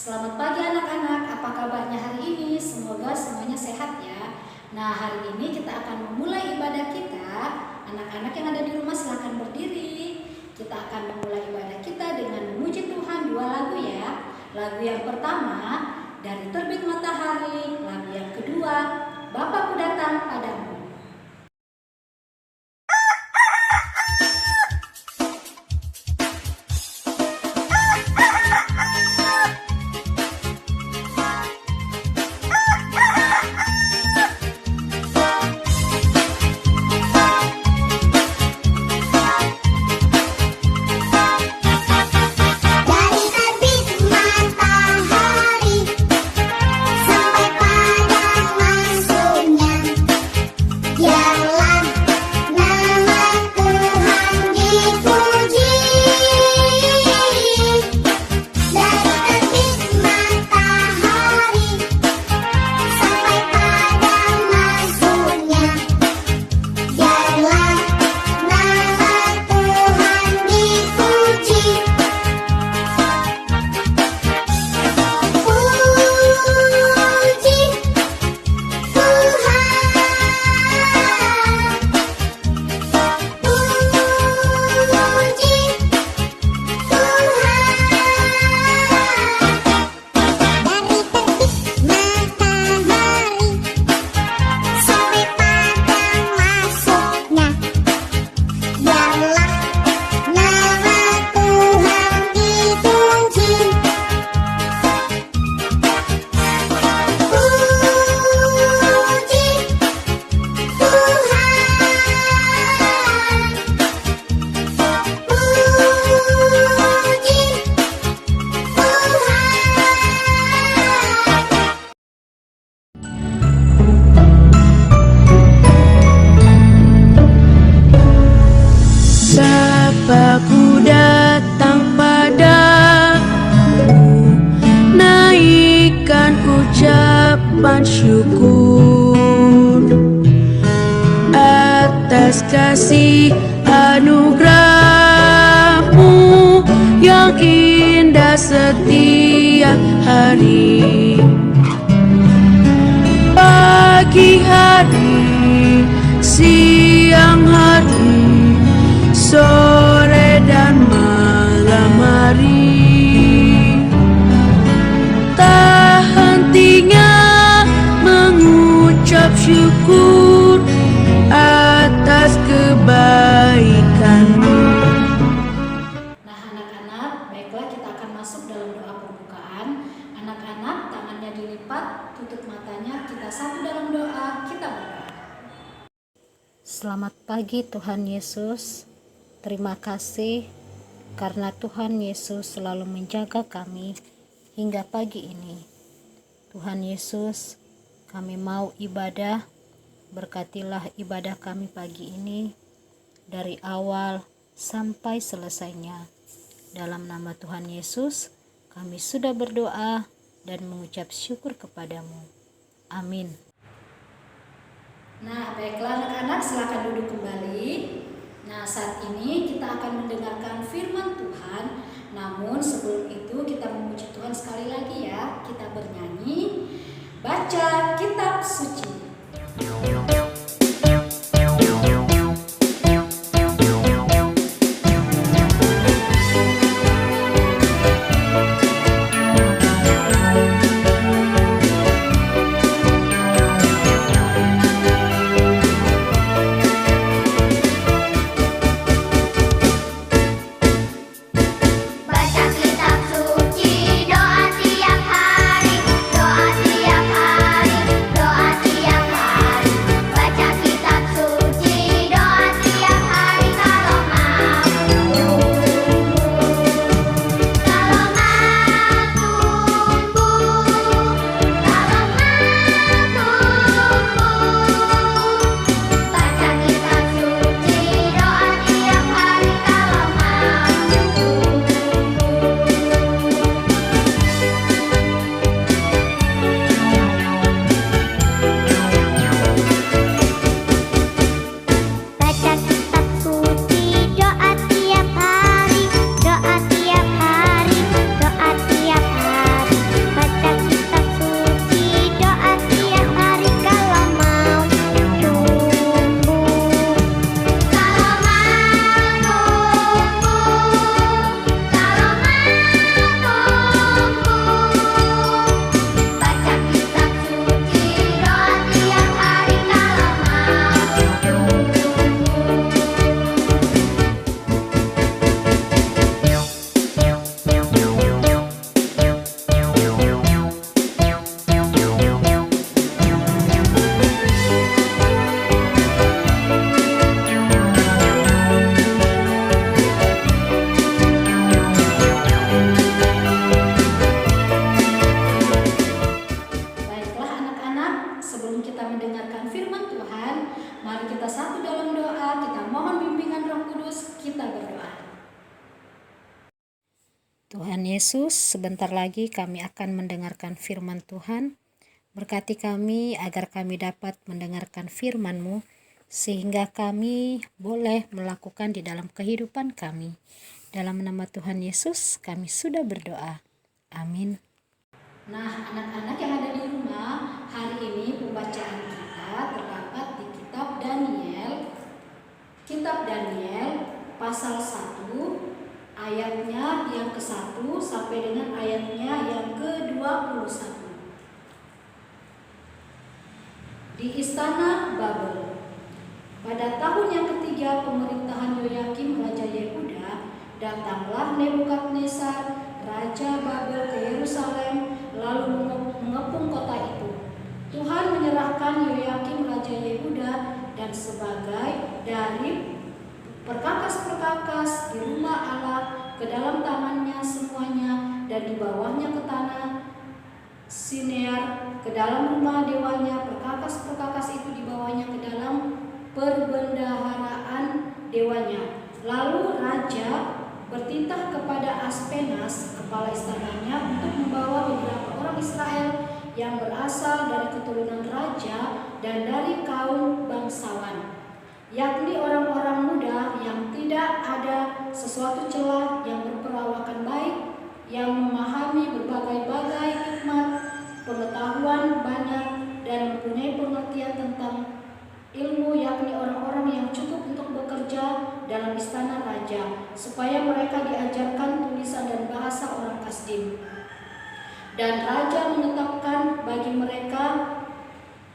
Selamat pagi anak-anak, apa kabarnya hari ini? Semoga semuanya sehat ya. Nah, hari ini kita akan memulai ibadah kita. Anak-anak yang ada di rumah silakan berdiri. Kita akan memulai ibadah kita dengan memuji Tuhan 2 lagu ya. Lagu yang pertama dari Terbit Matahari, lagu yang kedua Bapakku Datang Padamu. Bapakku datang padamu, naikkan ucapan syukur atas kasih anugerahmu yang indah setiap hari. Pagi hari, siang hari, sore dan malam hari, tak hentinya mengucap syukur atas kebaikanmu. Nah anak-anak, baiklah kita akan masuk dalam doa pembukaan. Anak-anak tangannya dilipat, tutup matanya, kita satu dalam doa, kita berdoa. Selamat pagi Tuhan Yesus. Terima kasih karena Tuhan Yesus selalu menjaga kami hingga pagi ini. Tuhan Yesus, kami mau ibadah, berkatilah ibadah kami pagi ini dari awal sampai selesainya. Dalam nama Tuhan Yesus, kami sudah berdoa dan mengucap syukur kepadamu. Amin. Nah, baiklah anak-anak, silakan duduk kembali. Nah, saat ini kita akan mendengarkan firman Tuhan. Namun sebelum itu kita memuji Tuhan sekali lagi ya. Kita bernyanyi, baca kitab suci. Doa tiap hari, doa tiap hari, doa tiap mendengarkan firman Tuhan, mari kita satu dalam doa, kita mohon bimbingan Roh Kudus, kita berdoa. Tuhan Yesus, sebentar lagi kami akan mendengarkan firman Tuhan. Berkati kami agar kami dapat mendengarkan firman-Mu, sehingga kami boleh melakukan di dalam kehidupan kami. Dalam nama Tuhan Yesus kami sudah berdoa. Amin. Nah, anak-anak yang ada di rumah, hari ini pembacaan kita terdapat di kitab Daniel. Kitab Daniel pasal 1, ayatnya yang ke-1 sampai dengan ayatnya yang ke-21. Di istana Babel. Pada tahun yang ketiga pemerintahan Yoyakim Raja Yehuda, datanglah Nebukadnezar Raja Babel ke Yerusalem, lalu mengepung kota itu. Tuhan menyerahkan Yoyakim Raja Yehuda dan sebagai dari perkakas-perkakas di rumah Allah ke dalam tangannya semuanya, dan di bawahnya ke tanah Sinear ke dalam rumah dewanya. Perkakas-perkakas itu di bawahnya ke dalam perbendaharaan dewanya. Lalu raja bertitah kepada Aspenas, kepala istananya, untuk membawa beberapa orang Israel yang berasal dari keturunan raja dan dari kaum bangsawan, yakni orang-orang muda yang tidak ada sesuatu celah, yang berperawakan baik, yang memahami berbagai-bagai hikmat, pengetahuan banyak, dan mempunyai pengertian tentang ilmu, yakni orang-orang yang cukup untuk bekerja dalam istana raja, supaya mereka diajarkan tulisan dan bahasa orang Kasdim. Dan raja menetapkan bagi mereka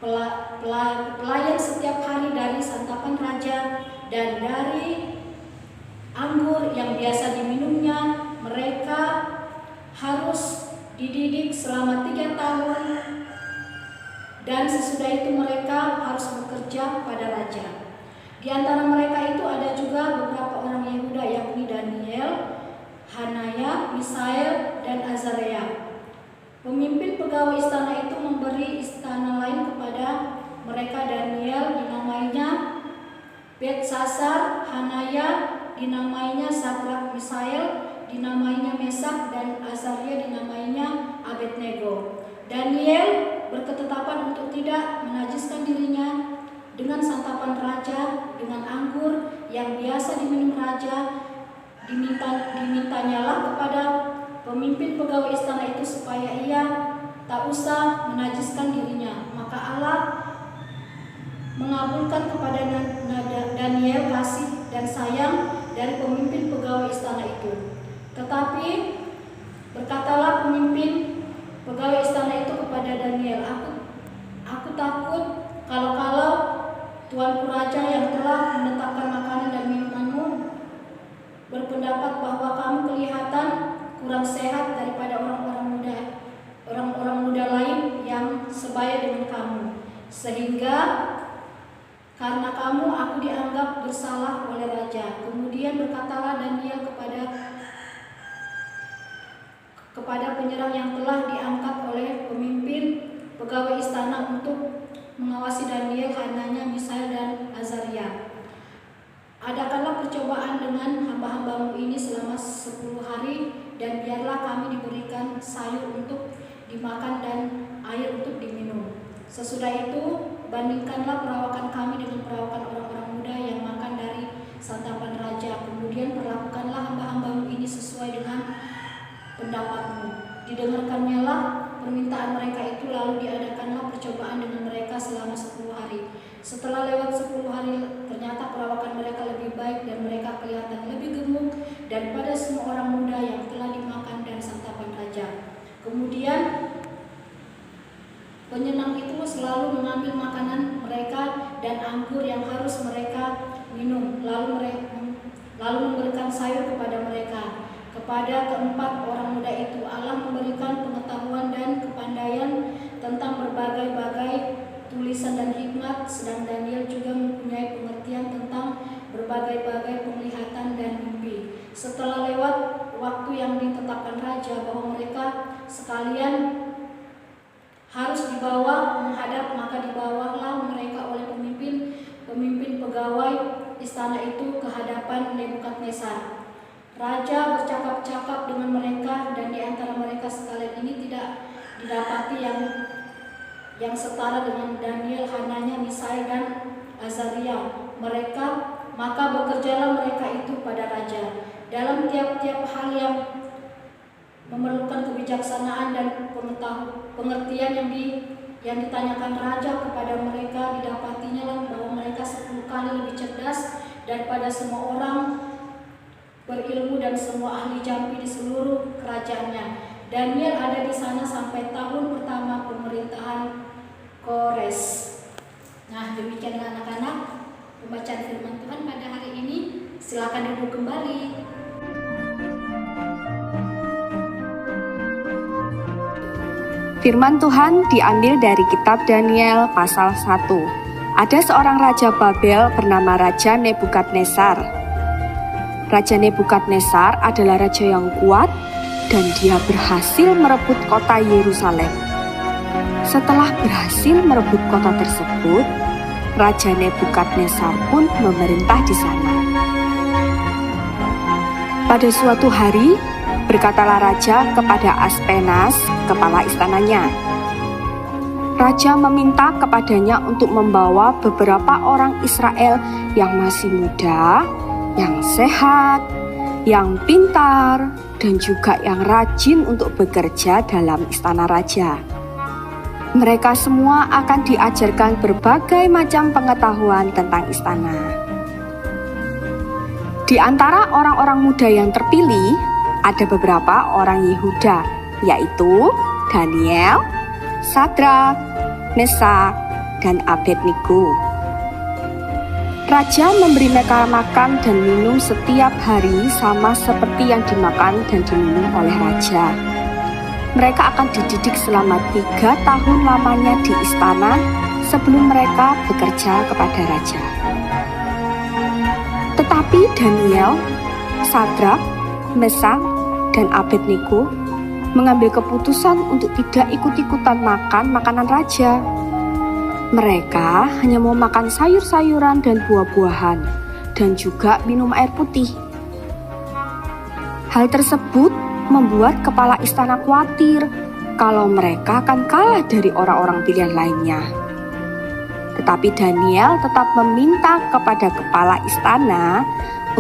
pelayan setiap hari dari santapan raja, dan dari anggur yang biasa diminumnya mereka harus dididik selama 3 tahun, dan sesudah itu mereka harus bekerja pada raja. Di antara mereka itu ada juga beberapa orang Yehuda, yakni Daniel, Hanaya, Misael, dan Azaria. Pemimpin pegawai istana itu memberi istana lain kepada mereka. Daniel dinamainya Belsasar, Hanaya dinamainya Sadrak, Misael dinamainya Mesak, dan Azaria dinamainya Abednego. Daniel berketetapan untuk tidak menajiskan dirinya dengan santapan raja, dengan anggur yang biasa diminum raja. Dimintanyalah kepada pemimpin pegawai istana itu supaya ia tak usah menajiskan dirinya. Maka Allah mengabulkan kepada Daniel kasih dan sayang dari pemimpin pegawai istana itu. Tetapi berkatalah pemimpin pegawai istana itu kepada Daniel, Aku takut kalau tuanku raja yang telah menetapkan makanan dan minumanmu berpendapat bahwa kamu kelihatan kurang sehat daripada orang-orang muda lain yang sebaya dengan kamu, sehingga karena kamu aku dianggap bersalah oleh raja. Kemudian berkatalah Daniel kepada penyerang yang telah diangkat oleh pemimpin pegawai istana untuk mengawasi Daniel, Hananya, Misael, dan Azaria, adakanlah percobaan dengan hamba-hambamu ini selama 10 hari, dan biarlah kami diberikan sayur untuk dimakan dan air untuk diminum. Sesudah itu bandingkanlah perawakan kami dengan perawakan orang-orang muda yang makan dari santapan raja. Kemudian perlakukanlah hamba-hambamu ini sesuai dengan pendapatmu. Didengarkannyalah permintaan mereka itu, lalu diadakanlah percobaan dengan mereka selama 10 hari. Setelah lewat 10 hari, ternyata perawakan mereka lebih baik dan mereka kelihatan lebih gemuk daripada semua orang muda yang telah dimakan dan santapan raja. Kemudian penyenang itu selalu mengambil makanan mereka dan anggur yang harus mereka minum, lalu memberikan sayur kepada mereka. Kepada keempat orang muda itu Allah memberikan pengetahuan dan kepandaian tentang berbagai-bagai tulisan dan hikmat, sedang Daniel juga mempunyai pengertian tentang berbagai-bagai penglihatan dan mimpi. Setelah lewat waktu yang ditetapkan raja bahwa mereka sekalian harus dibawa menghadap, maka dibawalah mereka oleh pemimpin pegawai istana itu ke hadapan Nebukadnezar. Raja bercakap-cakap dengan mereka, dan di antara mereka sekalian ini tidak didapati yang setara dengan Daniel, Hananya, Misael, dan Azaria. Maka bekerjalah mereka itu pada raja dalam tiap-tiap hal yang memerlukan kebijaksanaan dan pengertian yang ditanyakan raja kepada mereka. Didapatinya lah bahwa mereka 10 kali lebih cerdas daripada semua orang berilmu dan semua ahli jampi di seluruh kerajaannya. Daniel ada di sana sampai tahun pertama pemerintahan Kores. Nah, demikian anak-anak pembacaan firman Tuhan pada hari ini. Silakan duduk kembali. Firman Tuhan diambil dari kitab Daniel pasal 1. Ada seorang raja Babel bernama Raja Nebukadnezar. Raja Nebukadnezar adalah raja yang kuat dan dia berhasil merebut kota Yerusalem. Setelah berhasil merebut kota tersebut, Raja Nebukadnezar pun memerintah di sana. Pada suatu hari, berkatalah raja kepada Aspenas, kepala istananya. Raja meminta kepadanya untuk membawa beberapa orang Israel yang masih muda, yang sehat, yang pintar, dan juga yang rajin untuk bekerja dalam istana raja. Mereka semua akan diajarkan berbagai macam pengetahuan tentang istana. Di antara orang-orang muda yang terpilih, ada beberapa orang Yehuda, yaitu Daniel, Sadrak, Mesak, dan Abednego. Raja memberi mereka makan dan minum setiap hari sama seperti yang dimakan dan diminum oleh raja. Mereka akan dididik selama 3 tahun lamanya di istana sebelum mereka bekerja kepada raja. Tetapi Daniel, Sadrak, Mesak, dan Abednego mengambil keputusan untuk tidak ikut-ikutan makan makanan raja. Mereka hanya mau makan sayur-sayuran dan buah-buahan, dan juga minum air putih. Hal tersebut membuat kepala istana khawatir kalau mereka akan kalah dari orang-orang pilihan lainnya. Tetapi Daniel tetap meminta kepada kepala istana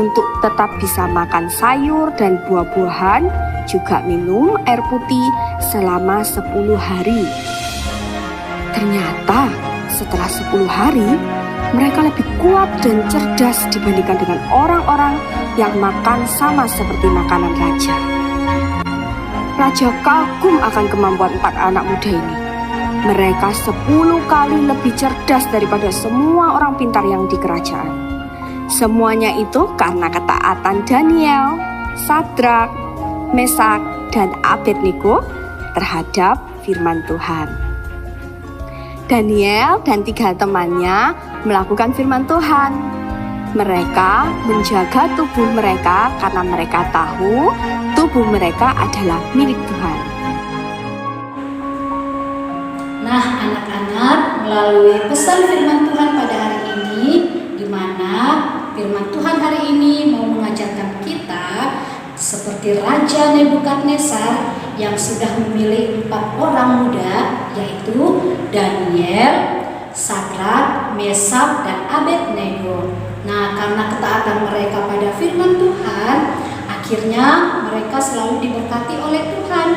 untuk tetap bisa makan sayur dan buah-buahan, juga minum air putih selama 10 hari. Ternyata setelah 10 hari, mereka lebih kuat dan cerdas dibandingkan dengan orang-orang yang makan sama seperti makanan raja. Raja kagum akan kemampuan 4 anak muda ini. Mereka 10 kali lebih cerdas daripada semua orang pintar yang di kerajaan. Semuanya itu karena ketaatan Daniel, Sadrak, Mesak, dan Abednego terhadap firman Tuhan. Daniel dan 3 temannya melakukan firman Tuhan. Mereka menjaga tubuh mereka karena mereka tahu tubuh mereka adalah milik Tuhan. Nah, anak-anak, melalui pesan firman Tuhan pada hari ini, di mana firman Tuhan hari ini mau mengajarkan kita seperti Raja Nebukadnezar yang sudah memilih 4 orang muda, yaitu Daniel, Sadrak, Mesak, dan Abednego. Nah, karena ketaatan mereka pada firman Tuhan, akhirnya mereka selalu diberkati oleh Tuhan.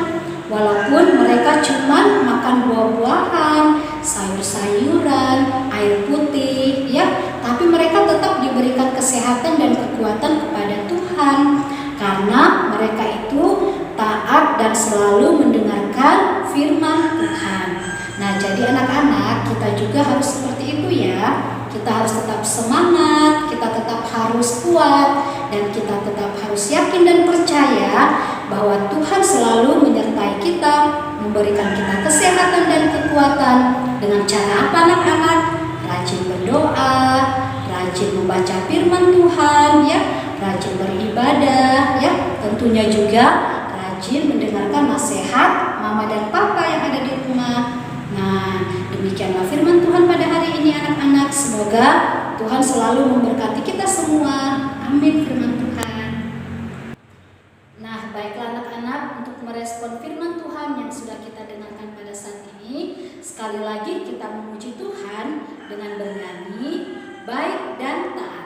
Walaupun mereka cuma makan buah-buahan, sayur-sayuran, air putih, ya, tapi mereka tetap diberikan kesehatan dan kekuatan kepada Tuhan. Karena mereka itu taat dan selalu mendengarkan firman Tuhan. Nah, jadi anak-anak, kita juga harus seperti itu ya. Kita harus tetap semangat, kita tetap harus kuat, dan kita tetap harus yakin dan percaya bahwa Tuhan selalu menyertai kita, memberikan kita kesehatan dan kekuatan. Dengan cara apa anak-anak? Rajin berdoa, rajin membaca firman Tuhan, ya, rajin beribadah, ya, tentunya juga rajin mendengarkan nasihat mama dan papa yang ada di rumah. Demikianlah firman Tuhan pada hari ini anak-anak. Semoga Tuhan selalu memberkati kita semua. Amin firman Tuhan. Nah, baiklah anak-anak, untuk merespon firman Tuhan yang sudah kita dengarkan pada saat ini, sekali lagi kita memuji Tuhan dengan bernyanyi baik dan taat.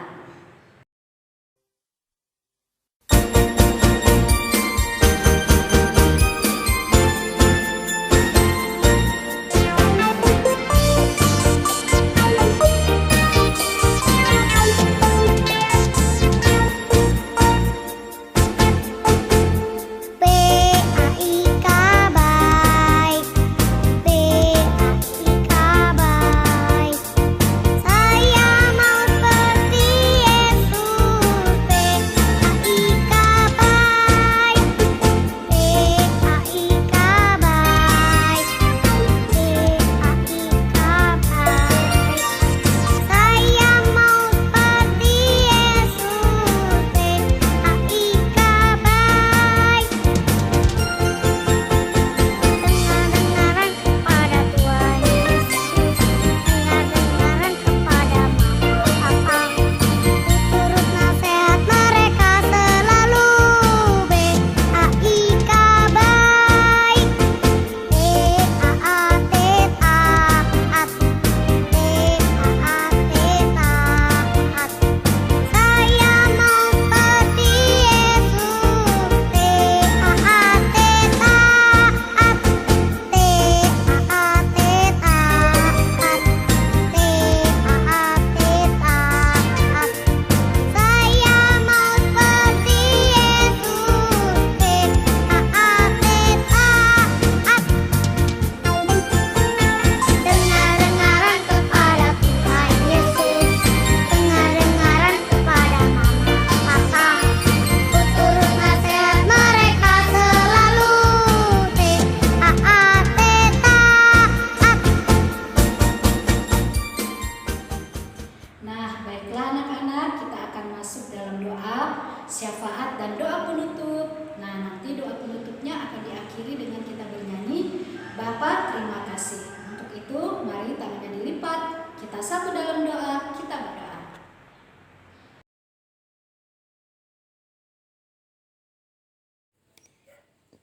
Syafaat dan doa penutup. Nah, nanti doa penutupnya akan diakhiri dengan kita bernyanyi Bapa terima kasih. Untuk itu, mari tangannya dilipat. Kita satu dalam doa, kita berdoa.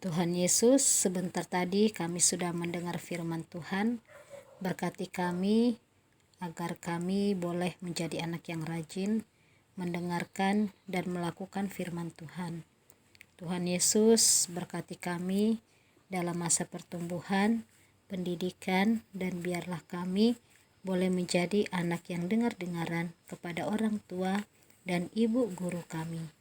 Tuhan Yesus, sebentar tadi kami sudah mendengar firman Tuhan. Berkati kami agar kami boleh menjadi anak yang rajin mendengarkan dan melakukan firman Tuhan. Tuhan Yesus, berkati kami dalam masa pertumbuhan, pendidikan, dan biarlah kami boleh menjadi anak yang dengar-dengaran kepada orang tua dan ibu guru kami.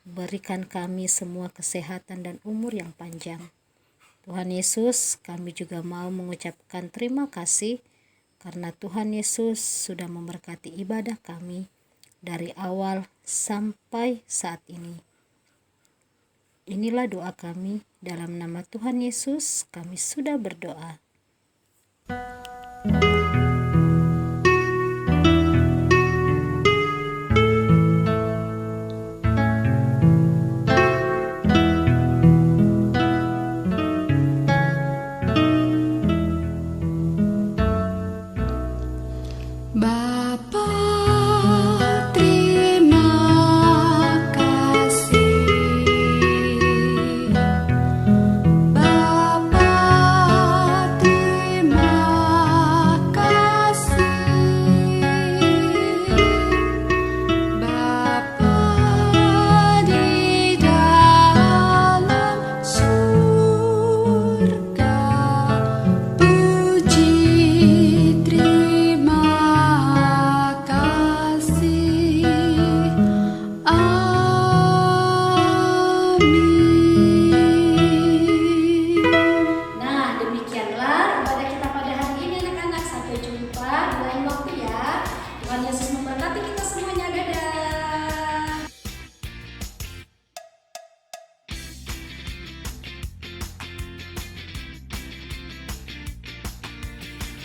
Berikan kami semua kesehatan dan umur yang panjang. Tuhan Yesus, kami juga mau mengucapkan terima kasih karena Tuhan Yesus sudah memberkati ibadah kami dari awal sampai saat ini. Inilah doa kami, dalam nama Tuhan Yesus kami sudah berdoa. Bapa